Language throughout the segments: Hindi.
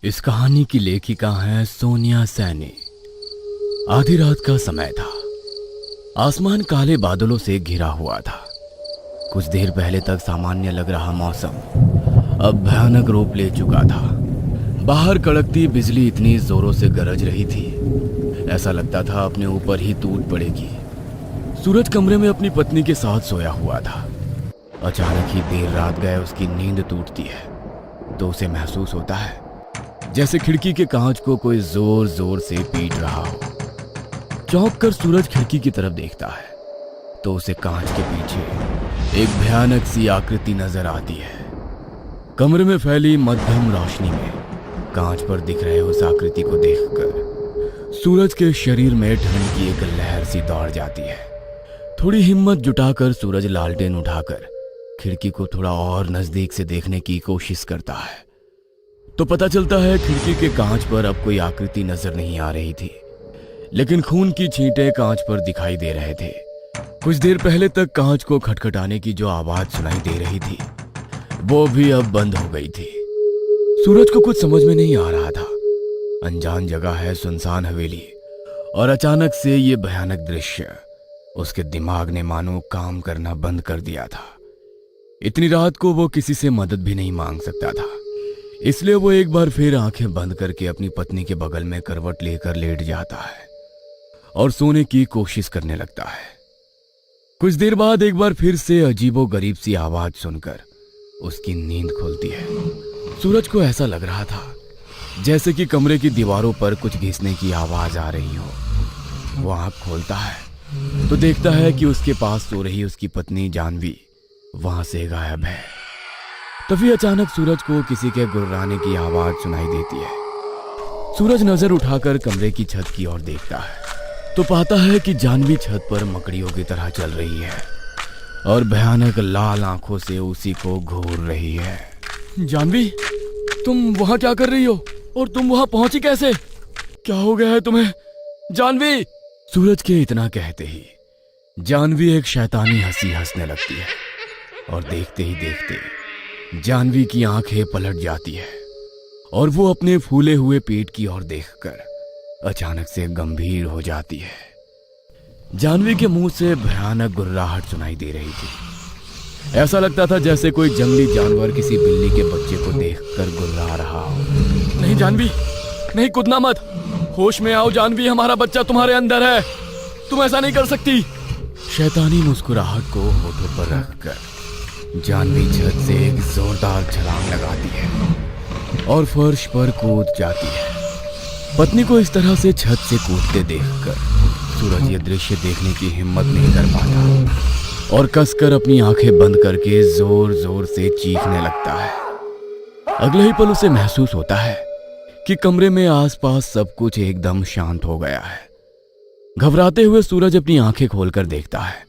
इस कहानी की लेखिका है सोनिया सैनी। आधी रात का समय था। आसमान काले बादलों से घिरा हुआ था। कुछ देर पहले तक सामान्य लग रहा मौसम अब भयानक रूप ले चुका था। बाहर कड़कती बिजली इतनी जोरों से गरज रही थी, ऐसा लगता था अपने ऊपर ही टूट पड़ेगी। सूरज कमरे में अपनी पत्नी के साथ सोया हुआ था। अचानक ही देर रात गए उसकी नींद टूटती है तो उसे महसूस होता है जैसे खिड़की के कांच को कोई जोर जोर से पीट रहा हो। चौंक कर सूरज खिड़की की तरफ देखता है तो उसे कांच के पीछे एक भयानक सी आकृति नजर आती है। कमरे में फैली मध्यम रोशनी में कांच पर दिख रहे उस आकृति को देखकर सूरज के शरीर में ठंड की एक लहर सी दौड़ जाती है। थोड़ी हिम्मत जुटाकर सूरज लालटेन उठाकर खिड़की को थोड़ा और नजदीक से देखने की कोशिश करता है तो पता चलता है खिड़की के कांच पर अब कोई आकृति नजर नहीं आ रही थी, लेकिन खून की छींटें कांच पर दिखाई दे रहे थे। कुछ देर पहले तक कांच को खटखटाने की जो आवाज सुनाई दे रही थी वो भी अब बंद हो गई थी। सूरज को कुछ समझ में नहीं आ रहा था। अनजान जगह है, सुनसान हवेली, और अचानक से ये भयानक दृश्य उसके दिमाग ने मानो काम करना बंद कर दिया था। इतनी रात को वो किसी से मदद भी नहीं मांग सकता था, इसलिए वो एक बार फिर आंखें बंद करके अपनी पत्नी के बगल में करवट लेकर लेट जाता है और सोने की कोशिश करने लगता है। कुछ देर बाद एक बार फिर से अजीबो गरीब सी आवाज सुनकर उसकी नींद खुलती है। सूरज को ऐसा लग रहा था जैसे कि कमरे की दीवारों पर कुछ घिसने की आवाज आ रही हो। वो आंख खोलता है तो देखता है कि उसके पास सो रही उसकी पत्नी जानवी वहां से गायब है। तभी अचानक सूरज को किसी के गुर्राने की आवाज सुनाई देती है। सूरज नजर उठाकर कमरे की छत की ओर देखता है तो पाता है कि जानवी छत पर मकड़ियों की तरह चल रही है और भयानक लाल आंखों से उसी को घूर रही है। जानवी, तुम वहां क्या कर रही हो और तुम वहां पहुंची कैसे? क्या हो गया है तुम्हें जानवी? सूरज के इतना कहते ही जानवी एक शैतानी हंसी हंसने लगती है और देखते ही देखते जानवी की आंखें पलट जाती है और वो अपने फूले हुए पेट की ओर देखकर अचानक से गंभीर हो जाती है। जानवी के मुंह से भयानक गुर्राहट सुनाई दे रही थी। ऐसा लगता था जैसे कोई जंगली जानवर किसी बिल्ली के बच्चे को देखकर गुर्रा रहा हो। नहीं जानवी, नहीं, कूदना मत, होश में आओ जानवी, हमारा बच्चा तुम्हारे अंदर है, तुम ऐसा नहीं कर सकती। शैतानी मुस्कुराहट को होठों पर रखकर जानवी छत से एक जोरदार छलांग लगाती है और फर्श पर कूद जाती है। पत्नी को इस तरह से छत से कूदते देखकर सूरज ये दृश्य देखने की हिम्मत नहीं कर पाता और कसकर अपनी आंखें बंद करके जोर जोर से चीखने लगता है। अगले ही पल उसे महसूस होता है कि कमरे में आसपास सब कुछ एकदम शांत हो गया है। घबराते हुए सूरज अपनी आंखें खोलकर देखता है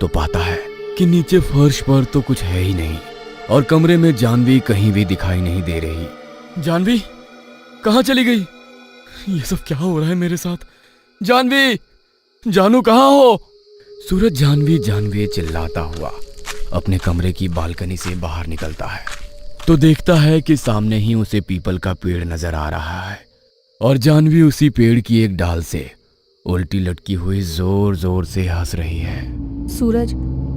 तो पाता है कि नीचे फर्श पर तो कुछ है ही नहीं और कमरे में जानवी कहीं भी दिखाई नहीं दे रही। जानवी कहाँ चली गई? ये सब क्या हो रहा है मेरे साथ? जानवी, जानू कहाँ हो? सूरज जानवी जानवी चिल्लाता हुआ अपने कमरे की बालकनी से बाहर निकलता है तो देखता है कि सामने ही उसे पीपल का पेड़ नजर आ रहा है और जानवी उसी पेड़ की एक डाल से उल्टी लटकी हुई जोर जोर से हंस रही है। सूरज,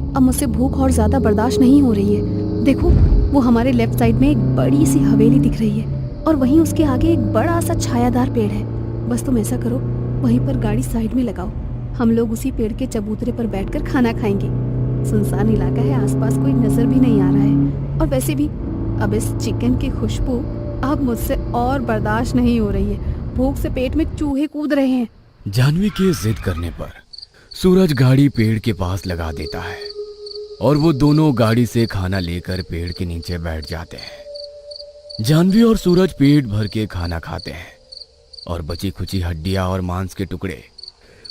अब मुझसे भूख और ज्यादा बर्दाश्त नहीं हो रही है। देखो, वो हमारे लेफ्ट साइड में एक बड़ी सी हवेली दिख रही है और वहीं उसके आगे एक बड़ा सा छायादार पेड़ है। बस तुम ऐसा करो, वहीं पर गाड़ी साइड में लगाओ, हम लोग उसी पेड़ के चबूतरे पर बैठकर खाना खाएंगे। सुनसान इलाका है, आसपास कोई नजर भी नहीं आ रहा है और वैसे भी अब इस चिकन की खुशबू अब मुझसे और बर्दाश्त नहीं हो रही है। भूख से पेट में चूहे कूद रहे हैं। जानवी के जिद करने पर सूरज गाड़ी पेड़ के पास लगा देता है और वो दोनों गाड़ी से खाना लेकर पेड़ के नीचे बैठ जाते हैं। जानवी और सूरज पेट भर के खाना खाते हैं और बची खुची हड्डियां और मांस के टुकड़े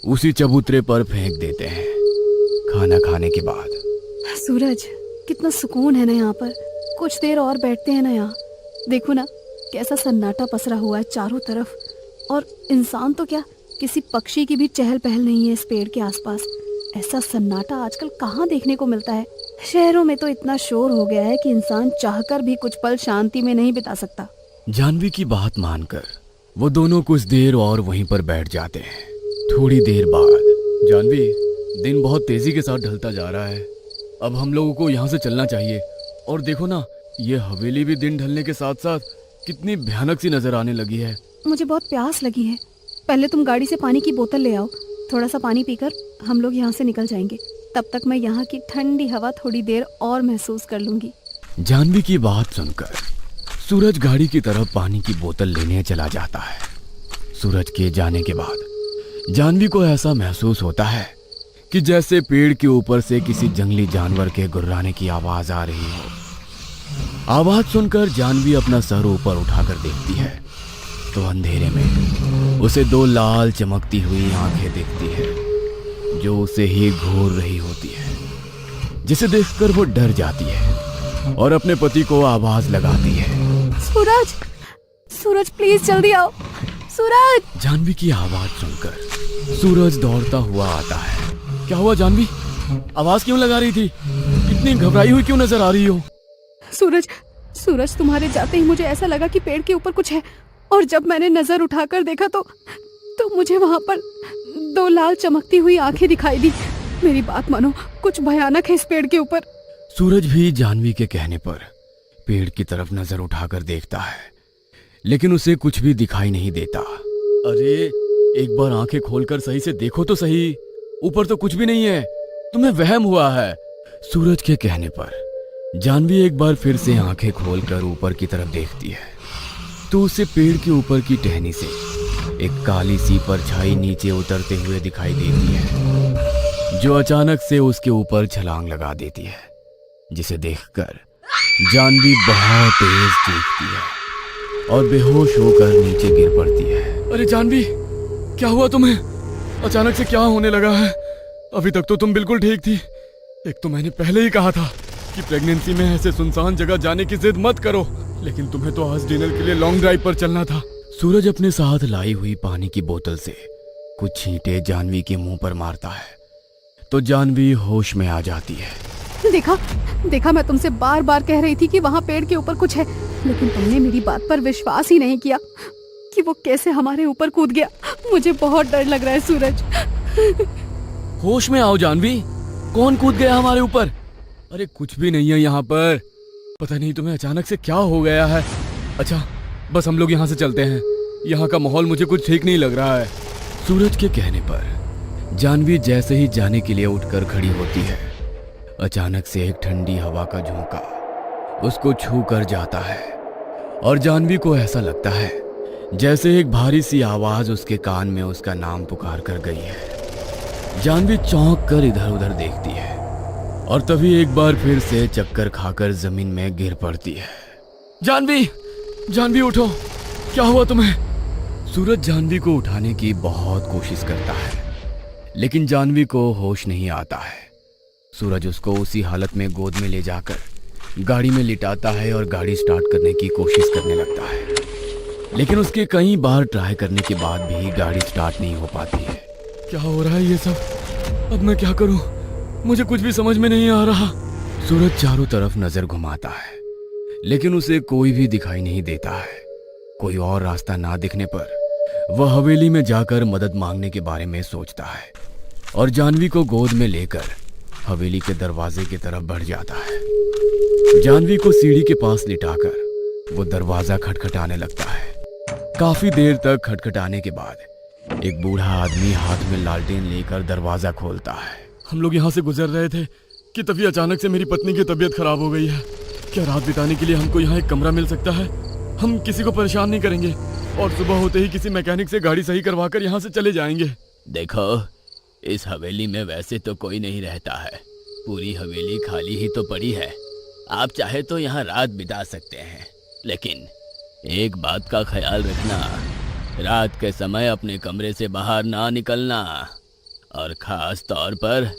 उसी चबूतरे पर फेंक देते हैं। खाना खाने के बाद सूरज, कितना सुकून है ना यहाँ पर। कुछ देर और बैठते हैं ना यहाँ। देखो ना कैसा सन्नाटा पसरा हुआ है चारों तरफ, और इंसान तो क्या, किसी पक्षी की भी चहल पहल नहीं है इस पेड़ के आसपास। ऐसा सन्नाटा आजकल कहाँ देखने को मिलता है। शहरों में तो इतना शोर हो गया है कि इंसान चाहकर भी कुछ पल शांति में नहीं बिता सकता। जानवी की बात मानकर वो दोनों कुछ देर और वहीं पर बैठ जाते हैं। थोड़ी देर बाद, जानवी, दिन बहुत तेजी के साथ ढलता जा रहा है, अब हम लोगों को यहाँ से चलना चाहिए। और देखो ना, ये हवेली भी दिन ढलने के साथ साथ कितनी भयानक सी नजर आने लगी है। मुझे बहुत प्यास लगी है, पहले तुम गाड़ी से पानी की बोतल ले आओ। थोड़ा सा पानी पीकर हम लोग यहाँ से निकल जाएंगे, तब तक मैं यहाँ की ठंडी हवा थोड़ी देर और महसूस कर लूंगी। जानवी की बात सुनकर सूरज गाड़ी की तरफ पानी की बोतल लेने चला जाता है। सूरज के जाने के बाद जानवी को ऐसा महसूस होता है कि जैसे पेड़ के ऊपर से किसी जंगली जानवर के गुर्राने की आवाज आ रही हो। आवाज सुनकर जानवी अपना सर ऊपर उठाकर देखती है तो अंधेरे में उसे दो लाल चमकती हुई आंखें दिखती है जो उसे ही घूर रही होती है, जिसे देखकर वो डर जाती है और अपने पति को आवाज लगाती है, सूरज, सूरज प्लीज जल्दी आओ, सूरज। जानवी की आवाज सुनकर सूरज दौड़ता हुआ आता है। क्या हुआ जानवी, आवाज क्यों लगा रही थी? इतनी घबराई हुई क्यों नजर आ रही हो? सूरज, सूरज तुम्हारे जाते ही मुझे ऐसा लगा कि पेड़ के ऊपर कुछ है, और जब मैंने नजर उठाकर देखा तो मुझे वहां पर दो लाल चमकती हुई आंखें दिखाई दी। मेरी बात मानो, कुछ भयानक है इस पेड़ के ऊपर। सूरज भी जानवी के कहने पर पेड़ की तरफ नजर उठाकर देखता है, लेकिन उसे कुछ भी दिखाई नहीं देता। अरे एक बार आंखें खोलकर सही से देखो तो सही, ऊपर तो कुछ भी नहीं है, तुम्हें वहम हुआ है। सूरज के कहने पर जानवी एक बार फिर से आंखें खोलकर ऊपर की तरफ देखती है तो उसे पेड़ के ऊपर की टहनी से एक काली सी परछाई नीचे उतरते हुए दिखाई देती है, जो अचानक से उसके ऊपर छलांग लगा देती है, जिसे देखकर जानवी बहुत तेज चीखती है और बेहोश होकर नीचे गिर पड़ती है। अरे जानवी, क्या हुआ तुम्हें? अचानक से क्या होने लगा है? अभी तक तो तुम बिल्कुल ठीक थी। एक तो मैंने पहले ही कहा था कि प्रेगनेंसी में ऐसे सुनसान जगह जाने की जिद मत करो, लेकिन तुम्हें तो आज डिनर के लिए लॉन्ग ड्राइव पर चलना था। सूरज अपने साथ लाई हुई पानी की बोतल से कुछ छींटे जानवी के मुंह पर मारता है तो जानवी होश में आ जाती है। देखा, देखा, मैं तुमसे बार बार कह रही थी कि वहाँ पेड़ के ऊपर कुछ है, लेकिन तुमने मेरी बात पर विश्वास ही नहीं किया कि वो कैसे हमारे ऊपर कूद गया। मुझे बहुत डर लग रहा है सूरज। होश में आओ जानवी, कौन कूद गया हमारे ऊपर? अरे कुछ भी नहीं है यहाँ पर, पता नहीं तुम्हें अचानक से क्या हो गया है। अच्छा बस हम लोग यहाँ से चलते हैं, यहाँ का माहौल मुझे कुछ ठीक नहीं लग रहा है। सूरज के कहने पर जानवी जैसे ही जाने के लिए उठकर खड़ी होती है, अचानक से एक ठंडी हवा का झोंका उसको छू कर जाता है और जानवी को ऐसा लगता है जैसे एक भारी सी आवाज उसके कान में उसका नाम पुकार कर गई है। जानवी चौंक कर इधर उधर देखती है और तभी एक बार फिर से चक्कर खाकर जमीन में गिर पड़ती है। जानवी, जानवी उठो, क्या हुआ तुम्हें? सूरज जानवी को उठाने की बहुत कोशिश करता है, लेकिन जानवी को होश नहीं आता है। सूरज उसको उसी हालत में गोद में ले जाकर गाड़ी में लिटाता है और गाड़ी स्टार्ट करने की कोशिश करने लगता है, लेकिन उसके कई बार ट्राई करने के बाद भी गाड़ी स्टार्ट नहीं हो पाती है। क्या हो रहा है ये सब? अब मैं क्या करूं? मुझे कुछ भी समझ में नहीं आ रहा। सूरज चारों तरफ नजर घुमाता है, लेकिन उसे कोई भी दिखाई नहीं देता है। कोई और रास्ता ना दिखने पर वह हवेली में जाकर मदद मांगने के बारे में सोचता है और जानवी को गोद में लेकर हवेली के दरवाजे की तरफ बढ़ जाता है। जानवी को सीढ़ी के पास लिटाकर वो दरवाजा खटखटाने लगता है। काफी देर तक खटखटाने के बाद एक बूढ़ा आदमी हाथ में लालटेन लेकर दरवाजा खोलता है। हम लोग यहाँ से गुजर रहे थे कि तभी अचानक से मेरी पत्नी की तबीयत खराब हो गई है। क्या रात बिताने के लिए हमको यहाँ एक कमरा मिल सकता है? हम किसी को परेशान नहीं करेंगे और सुबह होते ही किसी मैकेनिक से गाड़ी सही करवाकर यहाँ से चले जाएंगे। देखो, इस हवेली में वैसे तो कोई नहीं रहता है, पूरी हवेली खाली ही तो पड़ी है। आप चाहे तो यहाँ रात बिता सकते हैं, लेकिन एक बात का ख्याल रखना, रात के समय अपने कमरे से बाहर ना निकलना, और खास तौर पर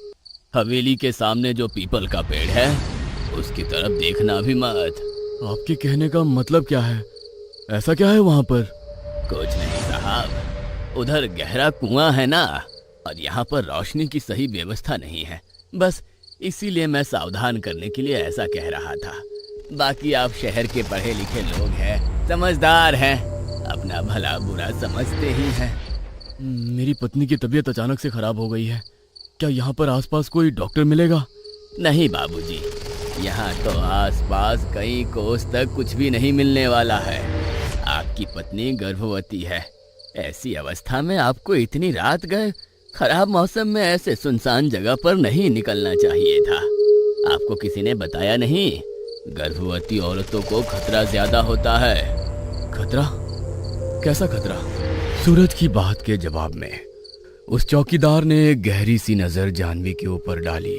हवेली के सामने जो पीपल का पेड़ है उसकी तरफ देखना भी मत। आपके कहने का मतलब क्या है? ऐसा क्या है वहाँ पर? कुछ नहीं साहब, उधर गहरा कुआं है ना, और यहाँ पर रोशनी की सही व्यवस्था नहीं है, बस इसीलिए मैं सावधान करने के लिए ऐसा कह रहा था। बाकी आप शहर के पढ़े लिखे लोग हैं, समझदार हैं, अपना भला बुरा समझते ही हैं। मेरी पत्नी की तबीयत अचानक से खराब हो गई है, क्या यहाँ पर आसपास कोई डॉक्टर मिलेगा? नहीं बाबूजी, यहाँ तो आसपास कई कोस तक कुछ भी नहीं मिलने वाला है। आपकी पत्नी गर्भवती है, ऐसी अवस्था में आपको इतनी रात गए खराब मौसम में ऐसे सुनसान जगह पर नहीं निकलना चाहिए था। आपको किसी ने बताया नहीं? गर्भवती औरतों को खतरा ज्यादा होता है। खतरा? कैसा खतरा? सूरज की बात के जवाब में उस चौकीदार ने एक गहरी सी नजर जानवी के ऊपर डाली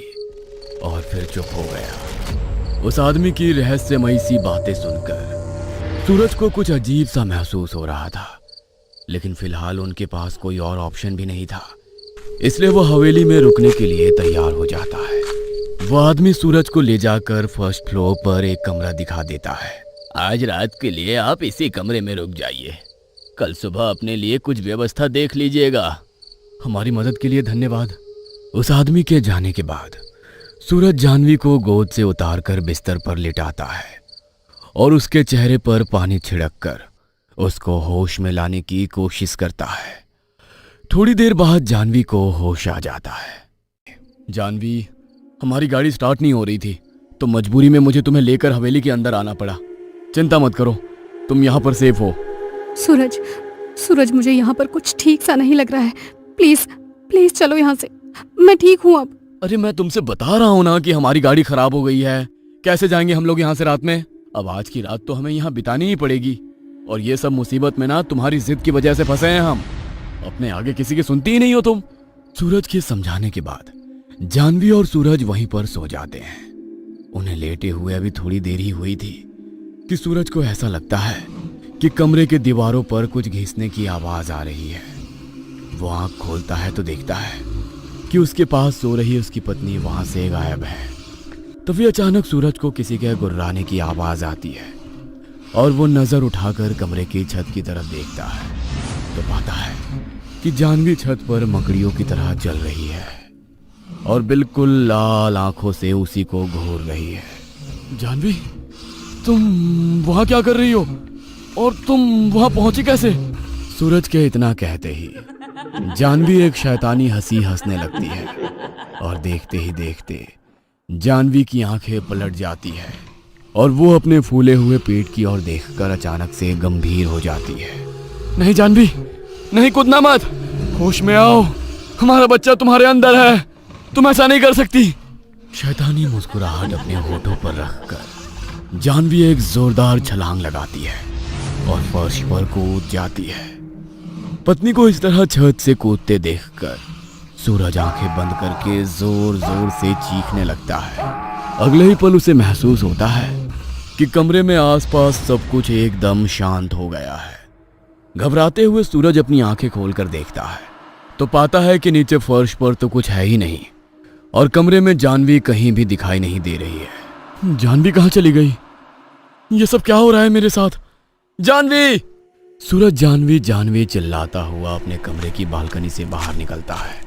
और फिर चुप हो गया। उस आदमी की रहस्यमयी सी बातें सुनकर सूरज को कुछ अजीब सा महसूस हो रहा था, लेकिन फिलहाल उनके पास कोई और ऑप्शन भी नहीं था, इसलिए वो हवेली में रुकने के लिए तैयार हो जाता है। वो आदमी सूरज को ले जाकर फर्स्ट फ्लोर पर एक कमरा दिखा देता है। आज रात के लिए आप इसी कमरे में रुक जाइए, कल सुबह अपने लिए कुछ व्यवस्था देख लीजिएगा। हमारी मदद के लिए धन्यवाद। उस आदमी के जाने के बाद सूरज जानवी को गोद से उतारकर बिस्तर पर लिटाता है और उसके चेहरे पर पानी छिड़ककर उसको होश में लाने की कोशिश करता है। थोड़ी देर बाद जानवी को होश आ जाता है। जानवी, हमारी गाड़ी स्टार्ट नहीं हो रही थी, तो मजबूरी में मुझे तुम्हें लेकर हवेली के अंदर आना पड़ा। चिंता मत करो, तुम यहाँ पर सेफ हो। सूरज, मुझे यहाँ पर कुछ ठीक सा नहीं लग रहा है। प्लीज प्लीज चलो यहाँ से, मैं ठीक हूँ अब। अरे मैं तुमसे बता रहा हूँ ना कि हमारी गाड़ी खराब हो गई है, कैसे जाएंगे हम लोग यहाँ से रात में? अब आज की रात तो हमें यहाँ बितानी ही पड़ेगी, और ये सब मुसीबत में ना तुम्हारी जिद की वजह से फंसे हैं हम। अपने आगे किसी की सुनती ही नहीं हो तुम। सूरज के समझाने के बाद जानवी और सूरज वहीं पर सो जाते हैं। उन्हें लेटे हुए अभी थोड़ी देर ही हुई थी कि सूरज को ऐसा लगता है कि कमरे के दीवारों पर कुछ घिसने की आवाज आ रही है। वो आंख खोलता है तो देखता है कि उसके पास सो रही उसकी पत्नी वहां से गायब है। तभी अचानक सूरज को किसी के गुर्राने की आवाज आती है और वो नजर उठाकर कमरे की छत की तरफ देखता है तो पाता है कि जानवी छत पर मकड़ियों की तरह चल रही है और बिल्कुल लाल आंखों से उसी को घूर रही है। जानवी, तुम वहां क्या कर रही हो और तुम वहां पहुंची कैसे? सूरज के इतना कहते ही जानवी एक शैतानी हंसी हंसने लगती है और देखते ही देखते जानवी की आंखें पलट जाती है और वो अपने फूले हुए पेट की ओर देखकर अचानक से गंभीर हो जाती है। नहीं जानवी, नहीं, कूदना मत, होश में आओ, हमारा बच्चा तुम्हारे अंदर है, तुम ऐसा नहीं कर सकती। शैतानी मुस्कुराहट अपने होठों पर रखकर जानवी एक जोरदार छलांग लगाती है और फर्श पर कूद जाती है। पत्नी को इस तरह छत से कूदते देखकर सूरज आंखें बंद करके जोर जोर से चीखने लगता है। अगले ही पल उसे महसूस होता है कि कमरे में आसपास सब कुछ एकदम शांत हो गया है। घबराते हुए सूरज अपनी आंखें खोलकर देखता है तो पाता है कि नीचे फर्श पर तो कुछ है ही नहीं और कमरे में जानवी कहीं भी दिखाई नहीं दे रही है। जानवी कहाँ चली गई? ये सब क्या हो रहा है मेरे साथ? जानवी! सूरज जानवी चिल्लाता हुआ अपने कमरे की बालकनी से बाहर निकलता है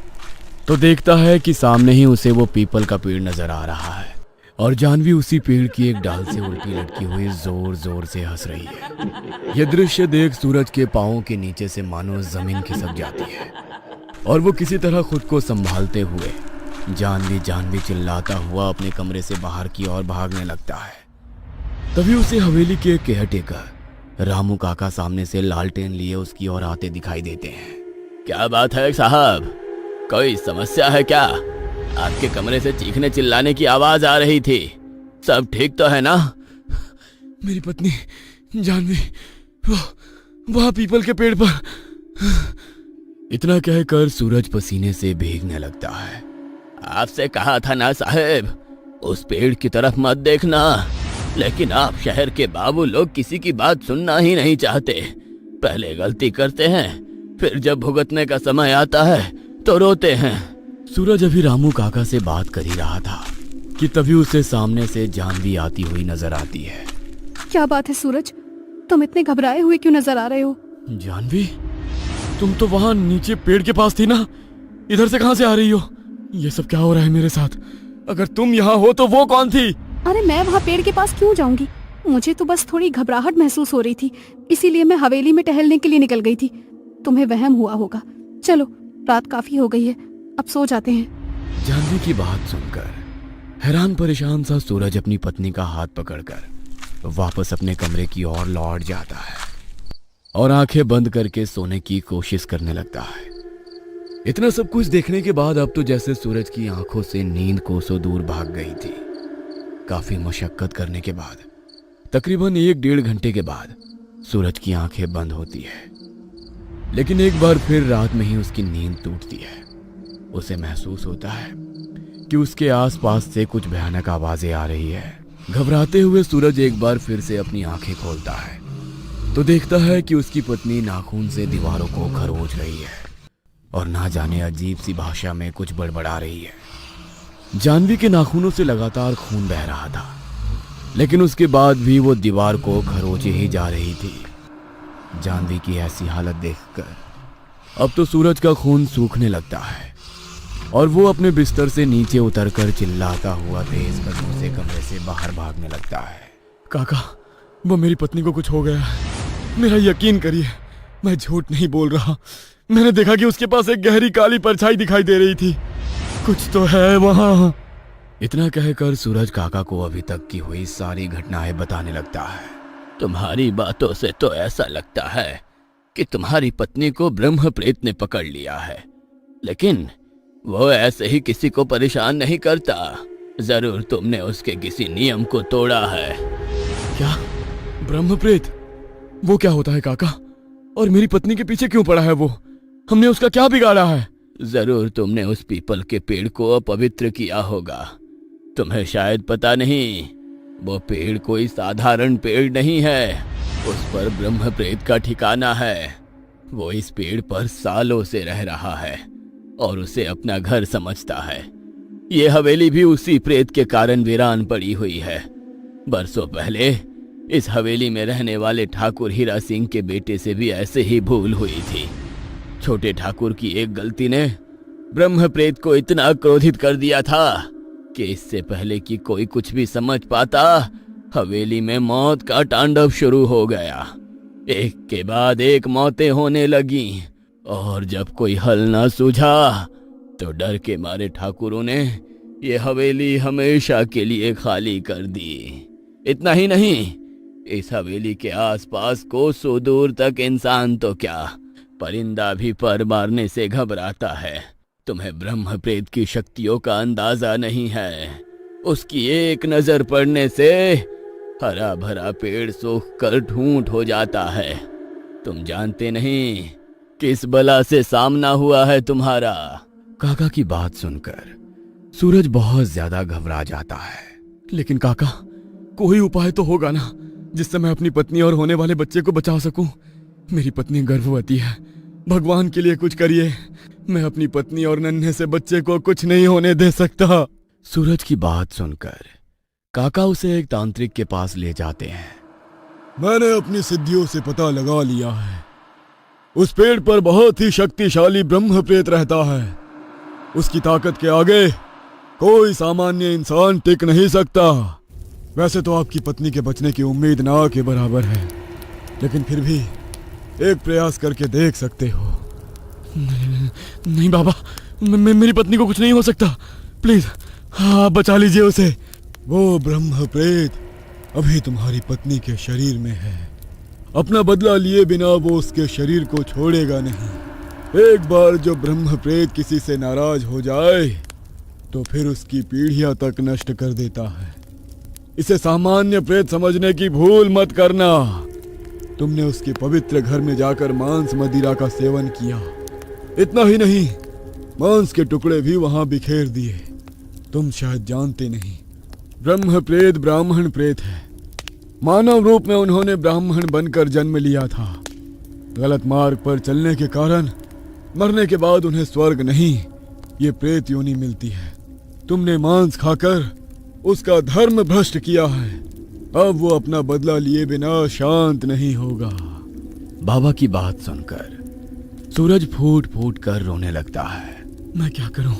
तो देखता है कि सामने ही उसे वो पीपल का पेड़ नजर आ रहा है और जानवी उसी पेड़ की एक डाल से उल्टी लटकी हुई जोर जोर से हंस रही है। यह दृश्य देख सूरज के पांवों के नीचे से मानो जमीन खिसक जाती है और वो किसी तरह खुद को संभालते हुए जानवी चिल्लाता हुआ अपने कमरे से बाहर की ओर भागने लगता है। तभी उसे हवेली के केयरटेकर रामू काका सामने से लालटेन लिए उसकी ओर आते दिखाई देते हैं। क्या बात है साहब, कोई समस्या है क्या? आपके कमरे से चीखने चिल्लाने की आवाज आ रही थी, सब ठीक तो है ना? मेरी पत्नी जानवी वहां पीपल के पेड़ पर। इतना कहकर सूरज पसीने से भीगने लगता है। आपसे कहा था ना साहब, उस पेड़ की तरफ मत देखना, लेकिन आप शहर के बाबू लोग किसी की बात सुनना ही नहीं चाहते। पहले गलती करते हैं, फिर जब भुगतने का समय आता है तो रोते हैं। सूरज अभी रामू काका से बात कर ही रहा था कि तभी उसे सामने से जानवी आती हुई नजर आती है। क्या बात है सूरज, तुम इतने घबराए हुए क्यों नजर आ रहे हो? जानवी, तुम तो वहां नीचे पेड़ के पास थी ना, इधर से कहां से आ रही हो? ये सब क्या हो रहा है मेरे साथ? अगर तुम यहाँ हो तो वो कौन थी? अरे मैं वहाँ पेड़ के पास क्यों जाऊंगी? मुझे तो बस थोड़ी घबराहट महसूस हो रही थी, इसीलिए मैं हवेली में टहलने के लिए निकल गई थी। तुम्हें वहम हुआ होगा। चलो, रात काफी हो गई है, अब सो जाते हैं। जानवी की बात सुनकर हैरान परेशान सा सूरज अपनी पत्नी का हाथ पकड़कर वापस अपने कमरे की ओर लौट जाता है और आंखें बंद करके सोने की कोशिश करने लगता है। इतना सब कुछ देखने के बाद अब तो जैसे सूरज की आंखों से नींद कोसों दूर भाग गई थी। काफी मशक्कत करने के बाद तकरीबन 1-1.5 घंटे के बाद सूरज की आंखें बंद होती है, लेकिन एक बार फिर रात में ही उसकी नींद टूटती है। उसे महसूस होता है कि उसके आसपास से कुछ भयानक आवाजें आ रही है। घबराते हुए सूरज एक बार फिर से अपनी आंखें खोलता है तो देखता है कि उसकी पत्नी नाखून से दीवारों को खरोच रही है और ना जाने अजीब सी भाषा में कुछ बड़बड़ा रही है। जानवी के नाखूनों से लगातार खून बह रहा था, लेकिन उसके बाद भी वो दीवार को खरोचे ही जा रही थी। जानवी की ऐसी हालत देखकर अब तो सूरज का खून सूखने लगता है और वो अपने बिस्तर से नीचे उतरकर चिल्लाता हुआ तेज कदमों से कमरे से बाहर भागने लगता है। काका, वो मेरी पत्नी को कुछ हो गया है। मेरा यकीन करिए, मैं झूठ नहीं बोल रहा। मैंने देखा कि उसके पास एक गहरी काली परछाई दिखाई दे रही थी। कुछ तो है वहां। इतना कहकर सूरज काका को अभी तक की हुई सारी घटनाएं बताने लगता है। तुम्हारी बातों से तो ऐसा लगता है कि तुम्हारी पत्नी को ब्रह्म प्रेत ने पकड़ लिया है, लेकिन वो ऐसे ही किसी को परेशान नहीं करता। जरूर तुमने उसके किसी नियम को तोड़ा है। क्या? ब्रह्म प्रेत? वो क्या होता है काका? और मेरी पत्नी के पीछे क्यों पड़ा है वो? हमने उसका क्या बिगाड़ा है? जरूर तुमने उस पीपल के पेड़ को अपवित्र किया होगा। तुम्हें शायद पता नहीं, वो पेड़ कोई साधारण पेड़ नहीं है। उस पर ब्रह्म प्रेत का ठिकाना है। वो इस पेड़ पर सालों से रह रहा है और उसे अपना घर समझता है। ये हवेली भी उसी प्रेत के कारण वीरान पड़ी हुई है। बरसों पहले इस हवेली में रहने वाले ठाकुर हीरा सिंह के बेटे से भी ऐसे ही भूल हुई थी। छोटे ठाकुर की एक गलती ने ब्रह्म प्रेत को इतना क्रोधित कर दिया था कि इससे पहले कि कोई कुछ भी समझ पाता, हवेली में मौत का तांडव शुरू हो गया। एक के बाद एक मौतें होने लगी और जब कोई हल ना सूझा तो डर के मारे ठाकुरों ने ये हवेली हमेशा के लिए खाली कर दी। इतना ही नहीं, इस हवेली के आसपास कोसों दूर तक इंसान तो क्या, परिंदा भी पर मारने से घबराता है। तुम्हें ब्रह्म प्रेत की शक्तियों का अंदाजा नहीं है। उसकी एक नजर पड़ने से हरा भरा पेड़ सूख कर ठूंठ हो जाता है। तुम जानते नहीं किस बला से सामना हुआ है तुम्हारा। काका की बात सुनकर सूरज बहुत ज्यादा घबरा जाता है। लेकिन काका, कोई उपाय तो होगा ना जिससे मैं अपनी पत्नी और होने वाले बच्चे को बचा सकूं। मेरी पत्नी गर्भवती है, भगवान के लिए कुछ करिए। मैं अपनी पत्नी और नन्हे से बच्चे को कुछ नहीं होने दे सकता। सूरज की बात सुनकर काका उसे एक तांत्रिक के पास ले जाते हैं। मैंने अपनी सिद्धियों से पता लगा लिया है, उस पेड़ पर बहुत ही शक्तिशाली ब्रह्म प्रेत रहता है। उसकी ताकत के आगे कोई सामान्य इंसान टिक नहीं सकता। वैसे तो आपकी पत्नी के बचने की उम्मीद ना के बराबर है, लेकिन फिर भी एक प्रयास करके देख सकते हो। नहीं बाबा, मेरी पत्नी को कुछ नहीं हो सकता। प्लीज आप बचा लीजिए उसे। वो ब्रह्म प्रेत अभी तुम्हारी पत्नी के शरीर में है। अपना बदला लिए बिना वो उसके शरीर को छोड़ेगा नहीं। एक बार जो ब्रह्म प्रेत किसी से नाराज हो जाए तो फिर उसकी पीढ़ियां तक नष्ट कर देता है। इसे सामान्य प्रेत समझने की भूल मत करना। तुमने उसके पवित्र घर में जाकर मांस मदिरा का सेवन किया। इतना ही नहीं, मांस के टुकड़े भी वहां बिखेर दिए। तुम शायद जानते नहीं, ब्रह्म प्रेत ब्राह्मण प्रेत है। मानव रूप में उन्होंने ब्राह्मण बनकर जन्म लिया था। गलत मार्ग पर चलने के कारण मरने के बाद उन्हें स्वर्ग नहीं, ये प्रेत योनि मिलती है। तुमने मांस खाकर उसका धर्म भ्रष्ट किया है। अब वो अपना बदला लिए बिना शांत नहीं होगा। बाबा की बात सुनकर सूरज फूट फूट कर रोने लगता है। मैं क्या करूं,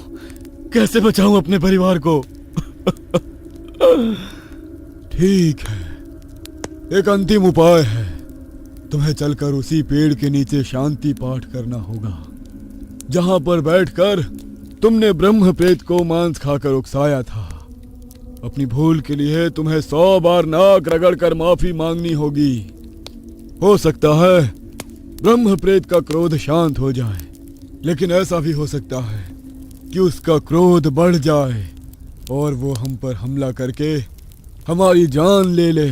कैसे बचाऊं अपने परिवार को? ठीक है, एक अंतिम उपाय है। तुम्हें चलकर उसी पेड़ के नीचे शांति पाठ करना होगा, जहां पर बैठकर तुमने ब्रह्म प्रेत को मांस खाकर उकसाया था। अपनी भूल के लिए तुम्हें 100 बार नाक रगड़कर माफी मांगनी होगी। हो सकता है ब्रह्म प्रेत का क्रोध शांत हो जाए, लेकिन ऐसा भी हो सकता है कि उसका क्रोध बढ़ जाए और वो हम पर हमला करके हमारी जान ले ले।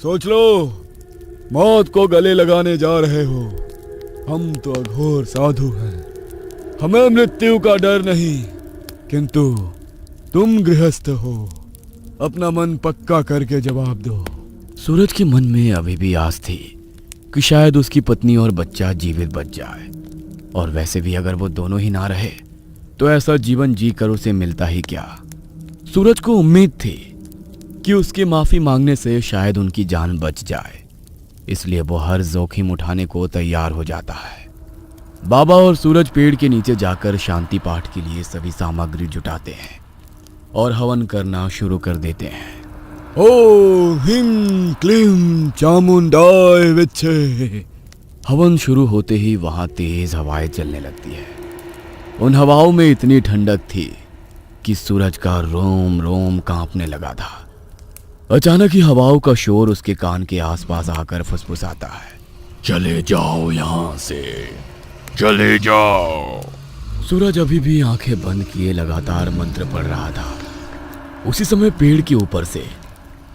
सोच लो, मौत को गले लगाने जा रहे हो। हम तो अघोर साधु हैं, हमें मृत्यु का डर नहीं, किंतु तुम गृहस्थ हो। अपना मन पक्का करके जवाब दो। सूरज के मन में अभी भी आस थी कि शायद उसकी पत्नी और बच्चा जीवित बच जाए, और वैसे भी अगर वो दोनों ही ना रहे तो ऐसा जीवन जीकर उसे मिलता ही क्या। सूरज को उम्मीद थी कि उसके माफी मांगने से शायद उनकी जान बच जाए, इसलिए वो हर जोखिम उठाने को तैयार हो जाता है। बाबा और सूरज पेड़ के नीचे जाकर शांति पाठ के लिए सभी सामग्री जुटाते हैं और हवन करना शुरू कर देते हैं। ओम ह्रीं क्लीं चामुंडाय विच्चे। हवन शुरू होते ही वहां तेज हवाएं चलने लगती है। उन हवाओं में इतनी ठंडक थी कि सूरज का रोम रोम कांपने लगा था। अचानक ही हवाओं का शोर उसके कान के आसपास आकर फुसफुसाता है। चले जाओ यहां से, चले जाओ। सूरज अभी भी आंखें बंद किए लगातार मंत्र पढ़ रहा था। उसी समय पेड़ के ऊपर से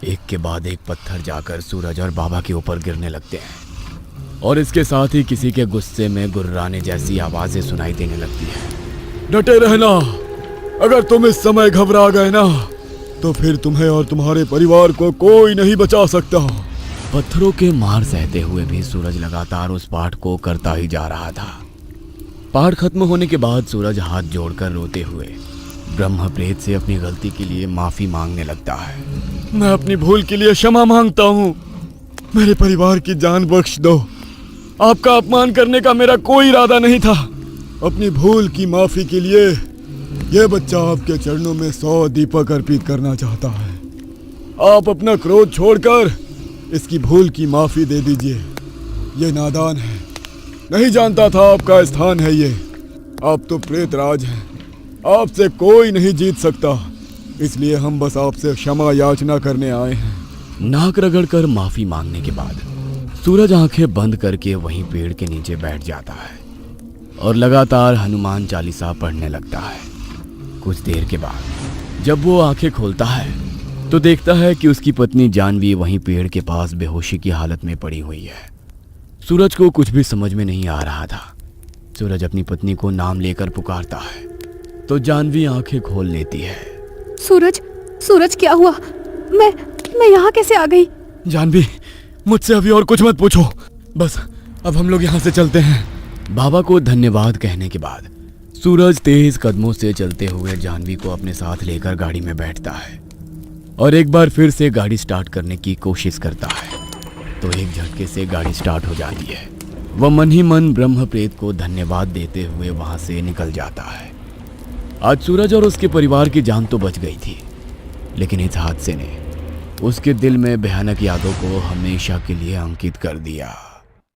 एक के बाद एक पत्थर जाकर सूरज और बाबा के ऊपर गिरने लगते हैं, और इसके साथ ही किसी के गुस्से में गुर्राने जैसी आवाजें सुनाई देने लगती है। डटे रहना, अगर तुम इस समय घबरा गए ना तो फिर तुम्हें और तुम्हारे परिवार को कोई नहीं बचा सकता। पत्थरों के मार सहते हुए भी सूरज लगातार उस पाठ को करता ही जा रहा था। पाठ खत्म होने के बाद सूरज हाथ जोड़कर रोते हुए ब्रह्म प्रेत से अपनी गलती के लिए माफी मांगने लगता है। मैं अपनी भूल के लिए क्षमा मांगता हूँ। मेरे परिवार की जान बख्श दो। आपका अपमान करने का मेरा कोई इरादा नहीं था। अपनी भूल की माफी के लिए यह बच्चा आपके चरणों में 100 दीपक अर्पित करना चाहता है। आप अपना क्रोध छोड़कर इसकी भूल की माफी दे दीजिए। ये नादान है, नहीं जानता था आपका स्थान है ये। आप तो प्रेत राज हैं, आपसे कोई नहीं जीत सकता, इसलिए हम बस आपसे क्षमा याचना करने आए हैं। नाक रगड़कर माफी मांगने के बाद सूरज आंखें बंद करके वहीं पेड़ के नीचे बैठ जाता है और लगातार हनुमान चालीसा पढ़ने लगता है। कुछ देर के बाद जब वो आंखें खोलता है तो देखता है कि उसकी पत्नी जानवी वहीं पेड़ के पास बेहोशी की हालत में पड़ी हुई है। सूरज को कुछ भी समझ में नहीं आ रहा था। सूरज अपनी पत्नी को नाम लेकर पुकारता है तो जानवी आंखें खोल लेती है। सूरज, सूरज क्या हुआ? मैं यहाँ कैसे आ गई? जानवी, मुझसे अभी और कुछ मत पूछो, बस अब हम लोग यहाँ से चलते हैं। बाबा को धन्यवाद कहने के बाद सूरज तेज कदमों से चलते हुए जानवी को अपने साथ लेकर गाड़ी में बैठता है और एक बार फिर से गाड़ी स्टार्ट करने की कोशिश करता है तो एक झटके से गाड़ी स्टार्ट हो जाती है। वह मन ही मन ब्रह्म प्रेत को धन्यवाद देते हुए वहां से निकल जाता है। आज सूरज और उसके परिवार की जान तो बच गई थी, लेकिन इस हादसे ने उसके दिल में भयानक यादों को हमेशा के लिए अंकित कर दिया।